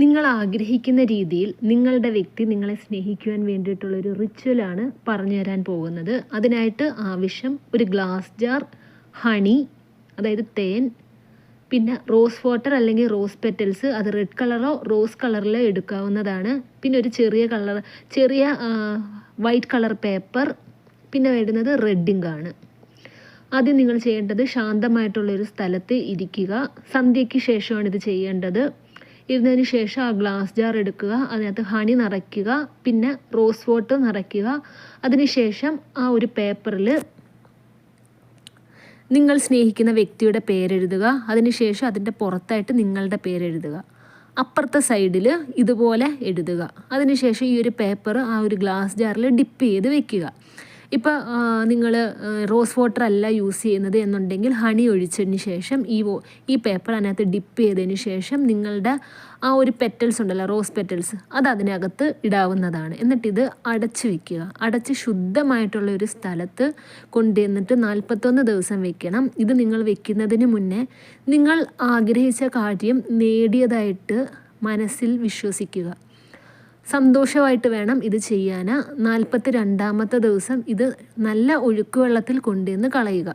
നിങ്ങൾ ആഗ്രഹിക്കുന്ന രീതിയിൽ നിങ്ങളുടെ വ്യക്തി നിങ്ങളെ സ്നേഹിക്കുവാൻ വേണ്ടിയിട്ടുള്ളൊരു റിച്വലാണ് പറഞ്ഞു തരാൻ പോകുന്നത്. അതിനായിട്ട് ആവശ്യം ഒരു ഗ്ലാസ് ജാർ, ഹണി അതായത് തേൻ, പിന്നെ റോസ് വാട്ടർ അല്ലെങ്കിൽ റോസ് പെറ്റൽസ്, അത് റെഡ് കളറോ റോസ് കളറിലോ എടുക്കാവുന്നതാണ്. പിന്നെ ഒരു ചെറിയ വൈറ്റ് കളർ പേപ്പർ, പിന്നെ വേണ്ടുന്നത് റെഡ് ഇങ്കാണ്. ആദ്യം നിങ്ങൾ ചെയ്യേണ്ടത് ശാന്തമായിട്ടുള്ളൊരു സ്ഥലത്ത് ഇരിക്കുക. സന്ധ്യയ്ക്ക് ശേഷമാണ് ഇത് ചെയ്യേണ്ടത്. ഇരുന്നതിന് ശേഷം ആ ഗ്ലാസ് ജാർ എടുക്കുക, അതിനകത്ത് ഹണി നിറയ്ക്കുക, പിന്നെ റോസ് വാട്ടർ നിറയ്ക്കുക. അതിനുശേഷം ആ ഒരു പേപ്പറിൽ നിങ്ങൾ സ്നേഹിക്കുന്ന വ്യക്തിയുടെ പേരെഴുതുക. അതിനുശേഷം അതിൻ്റെ പുറത്തായിട്ട് നിങ്ങളുടെ പേരെഴുതുക. അപ്പുറത്തെ സൈഡിൽ ഇതുപോലെ എഴുതുക. അതിനുശേഷം ഈ ഒരു പേപ്പർ ആ ഒരു ഗ്ലാസ് ജാറിൽ ഡിപ്പ് ചെയ്ത് വെക്കുക. ഇപ്പോൾ നിങ്ങൾ റോസ് വാട്ടർ അല്ല യൂസ് ചെയ്യുന്നത് എന്നുണ്ടെങ്കിൽ ഹണി ഒഴിച്ചതിന് ശേഷം ഈ പേപ്പർ അതിനകത്ത് ഡിപ്പ് ചെയ്തതിന് ശേഷം നിങ്ങളുടെ ആ ഒരു പെറ്റൽസ് ഉണ്ടല്ലോ, റോസ് പെറ്റൽസ്, അത് അതിനകത്ത് ഇടാവുന്നതാണ്. എന്നിട്ടിത് അടച്ച് വെക്കുക. അടച്ച് ശുദ്ധമായിട്ടുള്ള ഒരു സ്ഥലത്ത് കൊണ്ടുവന്നിട്ട് 41 ദിവസം വെക്കണം. ഇത് നിങ്ങൾ വെക്കുന്നതിന് മുന്നേ നിങ്ങൾ ആഗ്രഹിച്ച കാര്യം നേടിയതായിട്ട് മനസ്സിൽ വിശ്വസിക്കുക. സന്തോഷമായിട്ട് വേണം ഇത് ചെയ്യാൻ. 42ാമത്തെ ദിവസം ഇത് നല്ല ഒഴുക്ക് വെള്ളത്തിൽ കൊണ്ടുവന്ന് കളയുക.